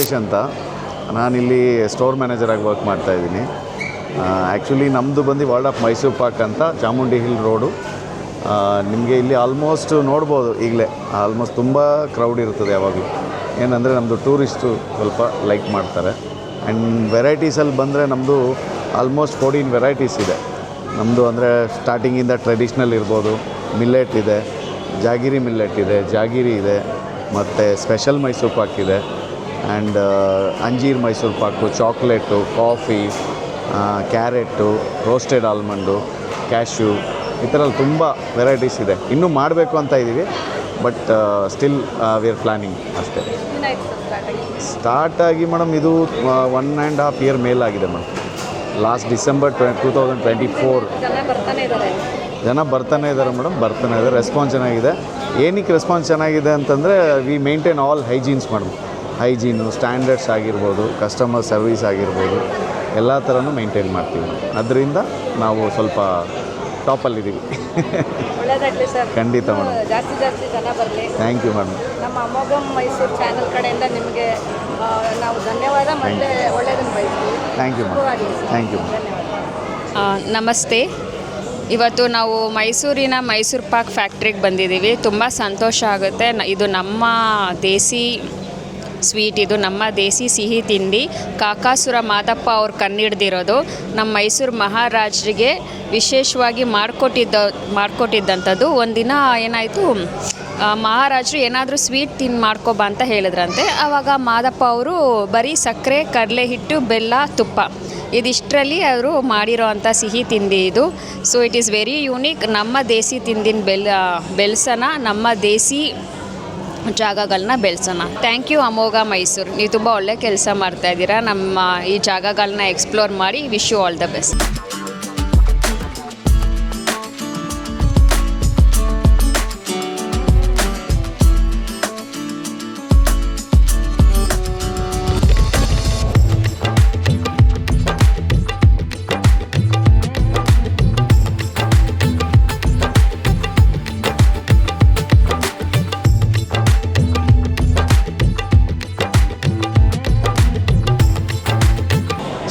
ವೆಂಕಟೇಶ್ ಅಂತ. ನಾನಿಲ್ಲಿ store ಮ್ಯಾನೇಜರಾಗಿ work ಮಾಡ್ತಾಯಿದ್ದೀನಿ. ಆ್ಯಕ್ಚುಲಿ ನಮ್ಮದು ಬಂದು ವರ್ಲ್ಡ್ ಆಫ್ ಮೈಸೂರು ಪಾಕ್ ಅಂತ, ಚಾಮುಂಡಿ ಹಿಲ್ ರೋಡು. ನಿಮಗೆ ಇಲ್ಲಿ ಆಲ್ಮೋಸ್ಟ್ ನೋಡ್ಬೋದು ಈಗಲೇ ಆಲ್ಮೋಸ್ಟ್ ತುಂಬ ಕ್ರೌಡ್ ಇರ್ತದೆ ಯಾವಾಗಲೂ. ಏನಂದರೆ ನಮ್ಮದು ಟೂರಿಸ್ಟು ಸ್ವಲ್ಪ ಲೈಕ್ ಮಾಡ್ತಾರೆ. ಆ್ಯಂಡ್ ವೆರೈಟೀಸಲ್ಲಿ ಬಂದರೆ ನಮ್ಮದು ಆಲ್ಮೋಸ್ಟ್ 14 ವೆರೈಟೀಸ್ ಇದೆ ನಮ್ಮದು. ಅಂದರೆ ಸ್ಟಾರ್ಟಿಂಗಿಂದ ಟ್ರೆಡಿಷ್ನಲ್ ಇರ್ಬೋದು, ಮಿಲ್ಲೆಟ್ ಇದೆ, ಜಾಗಿರಿ ಮಿಲ್ಲೆಟ್ ಇದೆ, ಜಾಗಿರಿ ಇದೆ, ಮತ್ತು ಸ್ಪೆಷಲ್ ಮೈಸೂರು ಪಾಕ್ ಇದೆ, ಆ್ಯಂಡ್ ಅಂಜೀರ್ Mysuru pak, chocolate, coffee, carrot, roasted almond, cashew, ಈ ಥರ ತುಂಬ ವೆರೈಟೀಸ್ ಇದೆ. ಇನ್ನೂ ಮಾಡಬೇಕು ಅಂತ ಇದ್ದೀವಿ, but still we are planning ಅಷ್ಟೇ. ಸ್ಟಾರ್ಟ್ ಆಗಿ ಮೇಡಮ್ ಇದು 1.5 ಇಯರ್ ಮೇಲಾಗಿದೆ ಮೇಡಮ್. ಲಾಸ್ಟ್ ಡಿಸೆಂಬರ್ 2024 ಜನ ಬರ್ತಾನೆ ಇದ್ದಾರೆ ಮೇಡಮ್, ಬರ್ತಾನೆ ಇದ್ದಾರೆ. ರೆಸ್ಪಾನ್ಸ್ ಚೆನ್ನಾಗಿದೆ. ಏನಕ್ಕೆ ರೆಸ್ಪಾನ್ಸ್ ಚೆನ್ನಾಗಿದೆ ಅಂತಂದರೆ we maintain all hygienes madam. Hygiene, standards ಆಗಿರ್ಬೋದು, ಕಸ್ಟಮರ್ ಸರ್ವಿಸ್ ಆಗಿರ್ಬೋದು, ಎಲ್ಲ ಥರನೂ ಮೇಂಟೈನ್ ಮಾಡ್ತೀವಿ. ಅದರಿಂದ ನಾವು ಸ್ವಲ್ಪ ಟಾಪಲ್ಲಿದ್ದೀವಿ. ಒಳ್ಳೆಯದಾಗಲಿ ಸರ್. ಖಂಡಿತ ಮೇಡಮ್. ಜಾಸ್ತಿ ಜನ ಬರಲಿ. Thank you madam. ನಮ್ಮ ಅಮೋಘಂ ಮೈಸೂರು ಚಾನಲ್ ಕಡೆಯಿಂದ ನಿಮಗೆ ನಾವು ಧನ್ಯವಾದ ಮತ್ತು ಒಳ್ಳೆಯದನ್ನು ಬಯಸ್ತೀವಿ. Thank you madam. Thank you. ನಮಸ್ತೆ. ಇವತ್ತು ನಾವು ಮೈಸೂರಿನ ಮೈಸೂರು ಪಾಕ್ ಫ್ಯಾಕ್ಟ್ರಿಗೆ ಬಂದಿದ್ದೀವಿ. ತುಂಬ ಸಂತೋಷ ಆಗುತ್ತೆ. ಇದು ನಮ್ಮ ದೇಸಿ ಸ್ವೀಟ್, ಇದು ನಮ್ಮ ದೇಸಿ ಸಿಹಿ ತಿಂಡಿ. ಕಾಕಾಸುರ ಮಾದಪ್ಪ ಅವ್ರು ಕಣ್ಣಿಡ್ದಿರೋದು. ನಮ್ಮ ಮೈಸೂರು ಮಹಾರಾಜರಿಗೆ ವಿಶೇಷವಾಗಿ ಮಾಡಿಕೊಟ್ಟಿದ್ದಂಥದ್ದು. ಒಂದಿನ ಏನಾಯಿತು, ಮಹಾರಾಜರು ಏನಾದರೂ ಸ್ವೀಟ್ ಮಾಡ್ಕೊಬಾ ಅಂತ ಹೇಳಿದ್ರಂತೆ. ಆವಾಗ ಮಾದಪ್ಪ ಅವರು ಬರೀ ಸಕ್ಕರೆ, ಕಡಲೆ ಹಿಟ್ಟು, ಬೆಲ್ಲ, ತುಪ್ಪ ಇದಿಷ್ಟರಲ್ಲಿ ಅವರು ಮಾಡಿರೋ ಅಂಥ ಸಿಹಿ ತಿಂಡಿ ಇದು. So it is very unique. ನಮ್ಮ ದೇಸಿ ತಿಂದಿನ ಬೆಳೆಸೋಣ, ನಮ್ಮ ದೇಸಿ ಜಾಗಗಳನ್ನ ಬೆಳೆಸೋಣ. ಥ್ಯಾಂಕ್ ಯು ಅಮೋಘ ಮೈಸೂರು. ನೀವು ತುಂಬ ಒಳ್ಳೆ ಕೆಲಸ ಮಾಡ್ತಾಯಿದ್ದೀರಾ. ನಮ್ಮ ಈ ಜಾಗಗಳನ್ನ ಎಕ್ಸ್ಪ್ಲೋರ್ ಮಾಡಿ. Wish you all the best.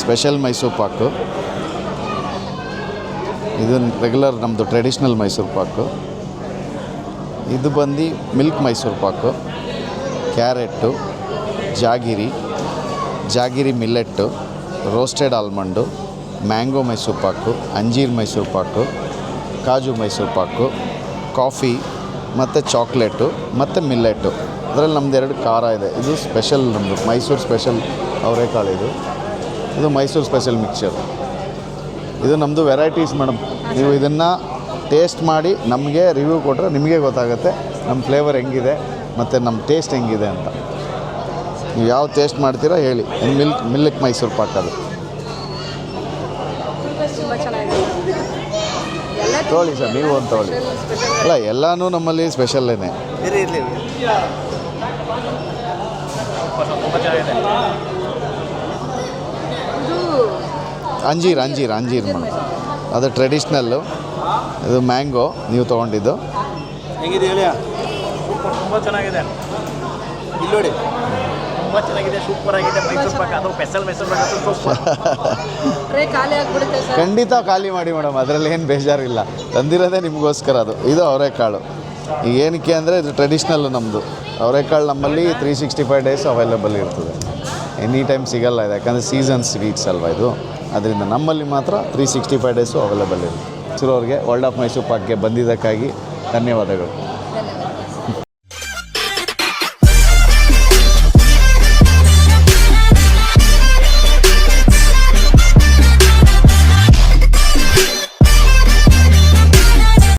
Special Mysore pak, ಇದು ರೆಗ್ಯುಲರ್ ನಮ್ಮದು ಟ್ರೆಡಿಷ್ನಲ್ ಮೈಸೂರು ಪಾಕು. ಇದು ಬಂದು milk Mysore pak, carrot, jaggery millet, roasted almond, mango Mysore pak, ಅಂಜೀರ್ ಮೈಸೂರು ಪಾಕು, ಕಾಜು ಮೈಸೂರು ಪಾಕು, ಕಾಫಿ ಮತ್ತು ಚಾಕ್ಲೇಟು ಮತ್ತು ಮಿಲ್ಲೆಟ್ಟು. ಅದರಲ್ಲಿ ನಮ್ಮದು 2 ಖಾರ ಇದೆ. ಇದು ಸ್ಪೆಷಲ್, ನಮ್ಮದು ಮೈಸೂರು ಸ್ಪೆಷಲ್ ಅವರೆಕಾಳು. ಇದು ಮೈಸೂರು ಸ್ಪೆಷಲ್ ಮಿಕ್ಚರ್. ಇದು ನಮ್ಮದು ವೆರೈಟೀಸ್ ಮೇಡಮ್. ನೀವು ಇದನ್ನು ಟೇಸ್ಟ್ ಮಾಡಿ ನಮಗೆ ರಿವ್ಯೂ ಕೊಟ್ಟರೆ ನಿಮಗೆ ಗೊತ್ತಾಗುತ್ತೆ ನಮ್ಮ ಫ್ಲೇವರ್ ಹೆಂಗಿದೆ ಮತ್ತು ನಮ್ಮ ಟೇಸ್ಟ್ ಹೆಂಗಿದೆ ಅಂತ. ನೀವು ಯಾವ ಟೇಸ್ಟ್ ಮಾಡ್ತೀರಾ ಹೇಳಿ. ಮಿಲ್ಕ್ ಮೈಸೂರು ಪಾಕ್ ಅದು ತೊಗೊಳ್ಳಿ ಸರ್, ನೀವು ಒಂದು ತೊಗೊಳ್ಳಿ. ಅಲ್ಲ, ಎಲ್ಲನೂ ನಮ್ಮಲ್ಲಿ ಸ್ಪೆಷಲ್ಲೇನೆ. ಅಂಜೀರ್ ಮೇಡಮ್, ಅದು ಟ್ರೆಡಿಷ್ನಲ್ಲು. ಇದು ಮ್ಯಾಂಗೋ ನೀವು ತೊಗೊಂಡಿದ್ದು. ಹೇಗಿದೆ ಹೇಳಿ. ತುಂಬ ಚೆನ್ನಾಗಿದೆ. ಇಲ್ಲಿ ನೋಡಿ, ತುಂಬ ಚೆನ್ನಾಗಿದೆ, ಸೂಪರ್ ಆಗಿದೆ. ಮೈಸೂರು ಪಾಕ್ ಅದು ಸ್ಪೆಷಲ್ ಮೈಸೂರು ಪಾಕ್ ಅದು ಸೂಪರ್. ಖಂಡಿತ ಖಾಲಿ ಮಾಡಿ ಮೇಡಮ್, ಅದರಲ್ಲಿ ಏನು ಬೇಜಾರಿಲ್ಲ. ತಂದಿರೋದೇ ನಿಮಗೋಸ್ಕರ. ಇದು ಅವರೆಕಾಳು. ಈಗ ಏನಕ್ಕೆ ಅಂದರೆ ಇದು ಟ್ರೆಡಿಷ್ನಲ್ಲು ನಮ್ಮದು. ಅವರೆಕಾಳು ನಮ್ಮಲ್ಲಿ 365 ಡೇಸ್ ಅವೈಲೇಬಲ್ ಇರ್ತದೆ. ಎನಿ ಟೈಮ್ ಸಿಗಲ್ಲ ಇದು, ಯಾಕಂದರೆ ಸೀಸನ್ ಸ್ವೀಟ್ಸ್ ಅಲ್ವಾ ಇದು. ಅದರಿಂದ ನಮ್ಮಲ್ಲಿ ಮಾತ್ರ 365 ಡೇಸು ಅವೈಲೇಬಲ್ ಇರುತ್ತೆ. ಅವ್ರಿಗೆ ವರ್ಲ್ಡ್ ಆಫ್ ಮೈಸೂರು ಪಾಕ್ಗೆ ಬಂದಿದ್ದಕ್ಕಾಗಿ ಧನ್ಯವಾದಗಳು.